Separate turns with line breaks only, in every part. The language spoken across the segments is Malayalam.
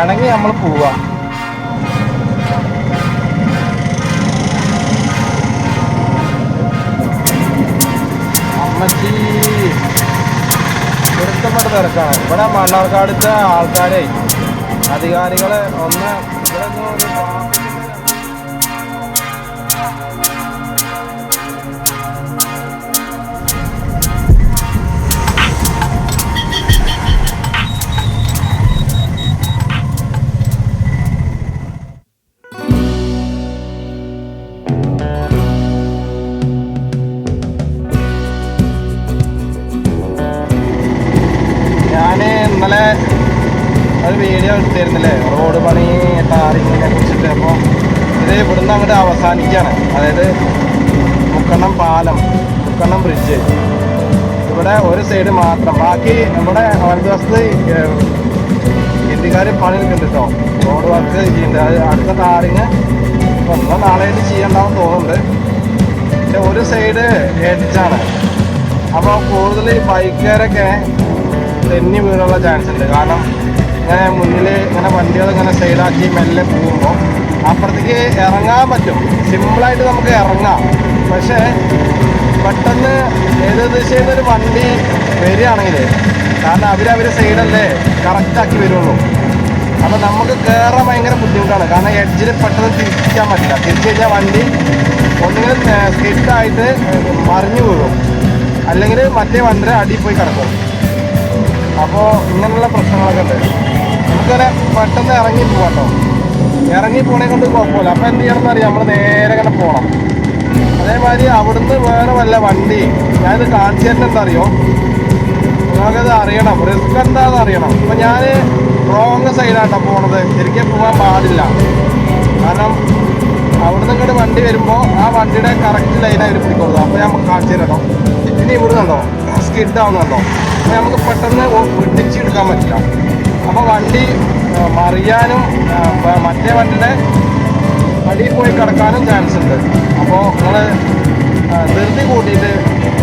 വേണമെങ്കിൽ നമ്മൾ പോവാം. അമ്മച്ചി പൊരുത്തപ്പെട്ട തിരക്കാണ് ഇവിടെ. മണ്ണാർക്കാടുത്തെ ആൾക്കാരെ അധികാരികളെ ഒന്ന് ഇവിടെ ഒരു ഇന്നലെ ഒരു വീഡിയോ എടുത്തിരുന്നില്ലേ റോഡ് പണി ടാറിങ്ങിനെ കുറിച്ചിട്ട്. അപ്പോൾ ഇത് ഇവിടുന്ന് അങ്ങോട്ട് അവസാനിക്കുകയാണ്. അതായത് മുക്കണ്ണം പാലം, മുക്കണ്ണം ബ്രിഡ്ജ്, ഇവിടെ ഒരു സൈഡ് മാത്രം. ബാക്കി നമ്മുടെ വലതുവശത്ത് ഹിന്ദിക്കാർ പണി എടുക്കുന്നുണ്ട് കേട്ടോ, റോഡ് വർക്ക് ചെയ്യുന്നുണ്ട്. അത് അടുത്ത ടാറിങ് ഒന്നോ നാളെയായിട്ട് ചെയ്യണ്ടാവും തോന്നുന്നുണ്ട്. പക്ഷെ ഒരു സൈഡ് എഡ്ജാണ്. അപ്പോൾ കൂടുതൽ ബൈക്കുകാരൊക്കെ തെന്നി വീണുള്ള ചാൻസ് ഉണ്ട്. കാരണം ഇങ്ങനെ മുന്നിൽ ഇങ്ങനെ വണ്ടികൾ ഇങ്ങനെ സൈഡാക്കി മെല്ലെ പോകുമ്പോൾ അപ്പുറത്തേക്ക് ഇറങ്ങാൻ പറ്റും. സിമ്പിളായിട്ട് നമുക്ക് ഇറങ്ങാം. പക്ഷേ പെട്ടെന്ന് ഏത് ദിശയിൽ നിന്നൊരു വണ്ടി വരികയാണെങ്കിൽ, കാരണം അവരവർ സൈഡല്ലേ കറക്റ്റാക്കി വരുള്ളൂ. അപ്പോൾ നമുക്ക് കയറാൻ ഭയങ്കര ബുദ്ധിമുട്ടാണ്. കാരണം എഡ്ജിൽ പെട്ടെന്ന് തിരിക്കാൻ പറ്റില്ല. തിരിച്ചു കഴിഞ്ഞാൽ വണ്ടി ഒന്നുകിൽ സ്കിഡായിട്ട് മറിഞ്ഞു വീഴും, അല്ലെങ്കിൽ മറ്റേ വണ്ടിയുടെ അടിയിൽ പോയി കിടക്കും. അപ്പോൾ ഇങ്ങനെയുള്ള പ്രശ്നങ്ങളൊക്കെ ഉണ്ട്. നമുക്കിങ്ങനെ പെട്ടെന്ന് ഇറങ്ങി പോകാട്ടോ. ഇറങ്ങി പോണേ കൊണ്ട് കുഴപ്പമില്ല. അപ്പോൾ എന്ത് ചെയ്യണമെന്ന് അറിയാം, നമ്മൾ നേരെ ഇങ്ങനെ പോകണം. അതേമാതിരി അവിടുന്ന് വേറെ വല്ല വണ്ടി ഞാനിത് കാണിച്ചു തരുന്നത് എന്താ അറിയോ, നിങ്ങൾക്കത് അറിയണം, റിസ്ക് എന്താണെന്ന് അറിയണം. അപ്പം ഞാൻ റോങ് സൈഡായിട്ടാണ് പോണത്. ശരിക്കും പോകാൻ പാടില്ല. കാരണം അവിടുന്ന് ഇങ്ങോട്ട് വണ്ടി വരുമ്പോൾ ആ വണ്ടിയുടെ കറക്റ്റ് ലൈനായി അവർ പിടിക്കുന്നത്. അപ്പോൾ ഞാൻ കാണിച്ചു തരണം. ഇനി ഇവിടുന്നുണ്ടോ സ്കിഡാവുന്നുണ്ടോ, അപ്പോൾ നമുക്ക് പെട്ടെന്ന് പിടിച്ചെടുക്കാൻ പറ്റില്ല. അപ്പോൾ വണ്ടി മറിയാനും മറ്റേ വണ്ടിയുടെ അടിയിൽ പോയി കിടക്കാനും ചാൻസ് ഉണ്ട്. അപ്പോൾ നിങ്ങൾ ധൃതി കൂട്ടിയിട്ട്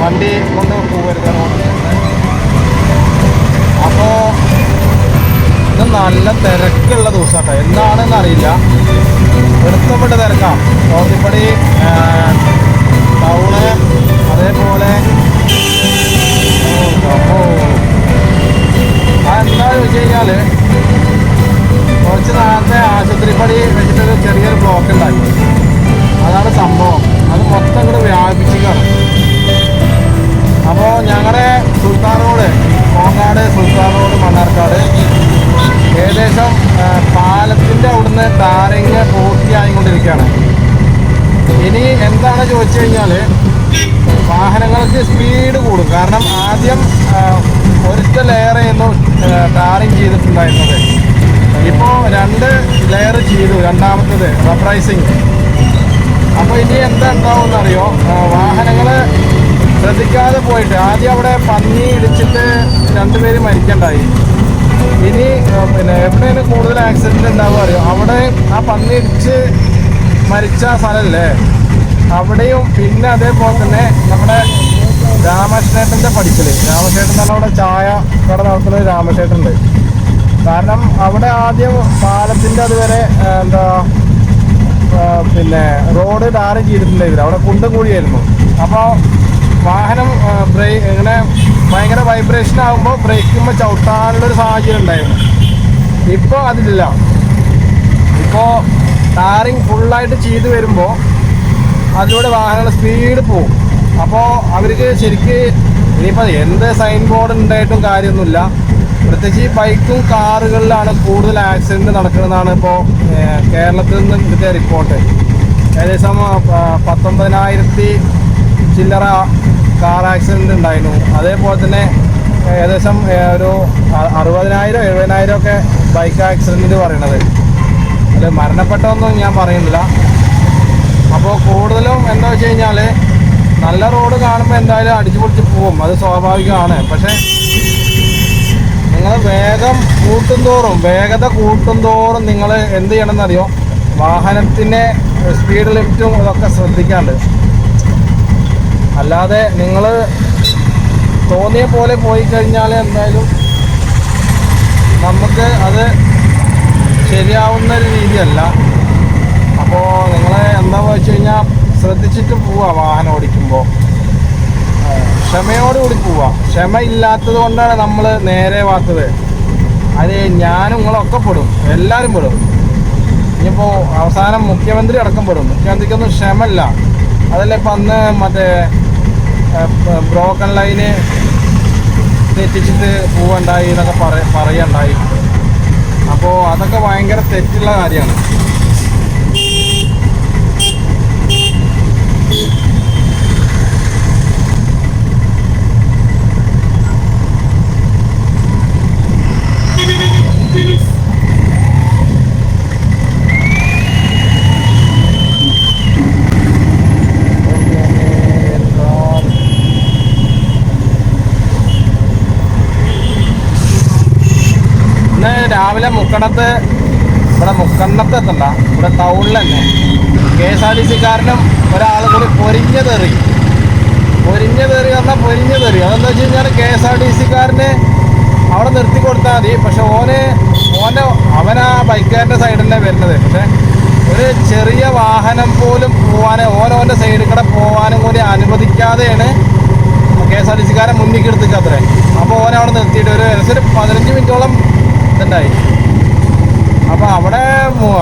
വണ്ടി കൊണ്ട് പോകരുത്. അപ്പോൾ ഇത് നല്ല തിരക്കുള്ള ദിവസമാട്ടോ. എന്താണെന്ന് അറിയില്ല, എടുത്തപ്പെട്ട തിരക്കാം. തോന്നിപ്പടി ടൗണ്, അതേപോലെ അതെന്താണെന്ന് വെച്ച് കഴിഞ്ഞാൽ കുറച്ച് നേരത്തെ ആശുപത്രിപ്പടി വെച്ചിട്ടൊരു ചെറിയൊരു ബ്ലോക്ക് ഉണ്ടായി. അതാണ് സംഭവം. അത് മൊത്തം ഇങ്ങോട്ട് വ്യാപിച്ചിട്ടാണ്. അപ്പോൾ ഞങ്ങളുടെ സുൽത്താൻ റോഡ്, കോങ്ങാട് സുൽത്താൻ റോഡ് മണ്ണാർക്കാട് ഏകദേശം പാലത്തിൻ്റെ അവിടുന്ന് ടാറിങ് പൂർത്തിയായിക്കൊണ്ടിരിക്കുകയാണ്. ഇനി എന്താണ് ചോദിച്ചു കഴിഞ്ഞാൽ, വാഹനങ്ങൾക്ക് സ്പീഡ് കൂടും. കാരണം ആദ്യം ഒരൊറ്റ ലെയറായിരുന്നു ടാറിങ് ചെയ്തിട്ടുണ്ടായിരുന്നത്. ഇപ്പോൾ 2 ലെയർ ചെയ്തു, രണ്ടാമത്തത് റബ്ബറൈസിങ്. അപ്പോൾ ഇനി എന്താ ഉണ്ടാവുമെന്നറിയോ, വാഹനങ്ങൾ ശ്രദ്ധിക്കാതെ പോയിട്ട് ആദ്യം അവിടെ പന്നി ഇടിച്ചിട്ട് 2 പേര് മരിക്കണ്ടായി. ഇനി പിന്നെ എവിടെയാണ് കൂടുതൽ ആക്സിഡൻറ്റ് ഉണ്ടാവുക അറിയോ, അവിടെ ആ പന്നി ഇടിച്ച് മരിച്ച സ്ഥലമല്ലേ അവിടെയും. പിന്നെ അതേപോലെ തന്നെ നമ്മുടെ രാമകൃഷ്ണേട്ടൻ്റെ പഠിക്കൽ, രാമകൃഷ്ണേട്ടൻ തന്നെ അവിടെ ചായ കട നടത്തുന്നത് രാമകൃഷ്ണേട്ടനുണ്ട്. കാരണം അവിടെ ആദ്യം പാലത്തിൻ്റെ അതുവരെ എന്താ പിന്നെ റോഡ് ടാറിങ് ചെയ്തിട്ടുണ്ടായിരുന്നു. അവിടെ കുണ്ടും കൂടിയായിരുന്നു. അപ്പോൾ വാഹനം ഇങ്ങനെ ഭയങ്കര വൈബ്രേഷൻ ആകുമ്പോൾ ബ്രേക്കുമ്പോൾ ചവിട്ടാനുള്ളൊരു സാഹചര്യം ഉണ്ടായിരുന്നു. ഇപ്പോൾ അതില്ല. ഇപ്പോൾ ടാറിങ് ഫുള്ളായിട്ട് ചെയ്ത് വരുമ്പോൾ അതിലൂടെ വാഹനങ്ങൾ സ്പീഡ് പോകും. അപ്പോൾ അവർക്ക് ശരിക്ക് ഇനിയിപ്പോൾ എന്ത് സൈൻ ബോർഡ് ഉണ്ടായിട്ടും കാര്യമൊന്നുമില്ല. പ്രത്യേകിച്ച് ഈ ബൈക്കും കാറുകളിലാണ് കൂടുതൽ ആക്സിഡൻറ്റ് നടക്കുന്നതെന്നാണ് ഇപ്പോൾ കേരളത്തിൽ നിന്ന് കിട്ടിയ റിപ്പോർട്ട്. ഏകദേശം 19,000 ചില്ലറ കാർ ആക്സിഡൻറ്റ് ഉണ്ടായിരുന്നു. അതേപോലെ തന്നെ ഏകദേശം ഒരു 60,000 70,000 ഒക്കെ ബൈക്ക് ആക്സിഡൻറ്റ് പറയണത്. അത് മരണപ്പെട്ടതൊന്നും ഞാൻ പറയുന്നില്ല. അപ്പോൾ കൂടുതലും എന്താ വെച്ച് കഴിഞ്ഞാൽ, നല്ല റോഡ് കാണുമ്പോൾ എന്തായാലും അടിച്ചു പൊളിച്ച് പോവും, അത് സ്വാഭാവികമാണ്. പക്ഷേ നിങ്ങൾ വേഗത കൂട്ടുന്തോറും നിങ്ങൾ എന്ത് ചെയ്യണമെന്നറിയോ, വാഹനത്തിൻ്റെ സ്പീഡ് ലിമിറ്റും ഇതൊക്കെ ശ്രദ്ധിക്കാണ്ട്. അല്ലാതെ നിങ്ങൾ തോന്നിയ പോലെ പോയി കഴിഞ്ഞാൽ എന്തായാലും നമുക്ക് അത് ശരിയാവുന്ന ഒരു രീതിയല്ല. അപ്പോൾ നിങ്ങൾ എന്താണെന്ന് വെച്ച് കഴിഞ്ഞാൽ ശ്രദ്ധിച്ചിട്ട് പോവുക. വാഹനം ഓടിക്കുമ്പോൾ ക്ഷമയോടുകൂടി പോവുക. ക്ഷമ ഇല്ലാത്തത് കൊണ്ടാണ് നമ്മൾ നേരെ വാത്തത്. അത് ഞാനും നിങ്ങളൊക്കെ പെടും, എല്ലാവരും പെടും. ഇനിയിപ്പോൾ അവസാനം മുഖ്യമന്ത്രി അടക്കം പെടും. മുഖ്യമന്ത്രിക്കൊന്നും ക്ഷമല്ല. അതല്ല ഇപ്പം അന്ന് മറ്റേ ബ്രോക്കൺ ലൈന് തെറ്റിച്ചിട്ട് പോവുണ്ടായി എന്നൊക്കെ പറയുണ്ടായി. അപ്പോൾ അതൊക്കെ ഭയങ്കര തെറ്റുള്ള കാര്യമാണ്. രാവിലെ മുക്കണ്ണത്ത് എത്തണ്ട, ഇവിടെ ടൗണിൽ തന്നെ KSRTC-കാരനും ഒരാൾ കൂടി പൊരിഞ്ഞതെറി പറഞ്ഞാൽ പൊരിഞ്ഞതെറി. അതെന്താ വെച്ച് കഴിഞ്ഞാൽ KSRTC-കാരന് അവിടെ നിർത്തി കൊടുത്താൽ മതി. പക്ഷെ അവനാ ബൈക്കുകാരൻ്റെ സൈഡിൽ തന്നെ വരുന്നത്. പക്ഷെ ഒരു ചെറിയ വാഹനം പോലും പോവാൻ ഓൻ്റെ സൈഡിൽ കൂടെ പോകാനും കൂടി അനുവദിക്കാതെയാണ് KSRTC-കാരൻ മുന്നിൽ എടുത്തിക്കത്രേ. അപ്പോൾ അവിടെ നിർത്തിയിട്ട് ഒരു 15 മിനിറ്റോളം ഇതുണ്ടായി. അപ്പോൾ അവിടെ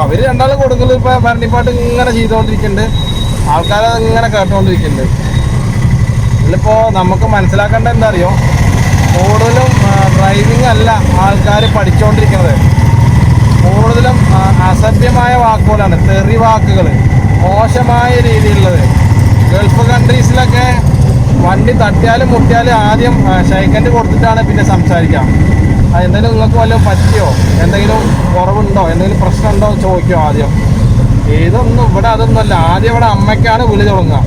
അവർ രണ്ടാളും കൊടുക്കൽ ഇപ്പോൾ ഭരണിപ്പാട്ട് ഇങ്ങനെ ചെയ്തുകൊണ്ടിരിക്കുന്നുണ്ട്. ആൾക്കാരത് ഇങ്ങനെ കേട്ടുകൊണ്ടിരിക്കുന്നുണ്ട്. ഇതിലിപ്പോൾ നമുക്ക് മനസ്സിലാക്കേണ്ട എന്താ അറിയോ, കൂടുതലും ഡ്രൈവിംഗ് അല്ല ആൾക്കാർ പഠിച്ചുകൊണ്ടിരിക്കുന്നത്. കൂടുതലും അസഭ്യമായ വാക്കുകളാണ്, തെറി വാക്കുകൾ, മോശമായ രീതിയിലുള്ളത്. ഗൾഫ് കൺട്രീസിലൊക്കെ വണ്ടി തട്ടിയാലും മുട്ടിയാലും ആദ്യം ഷൈക്കൻഡ് കൊടുത്തിട്ടാണ് പിന്നെ സംസാരിക്കാം. എന്തെങ്കിലും നിങ്ങൾക്ക് വല്ലതും പറ്റിയോ, എന്തെങ്കിലും കുറവുണ്ടോ, എന്തെങ്കിലും പ്രശ്നമുണ്ടോ ചോദിക്കുമോ ആദ്യം. ഇതൊന്നും ഇവിടെ അതൊന്നുമല്ല. ആദ്യം ഇവിടെ അമ്മയ്ക്കാണ് വിളി തുടങ്ങുക.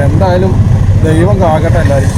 എന്തായാലും ദൈവം കാക്കട്ടെ എല്ലാവരും.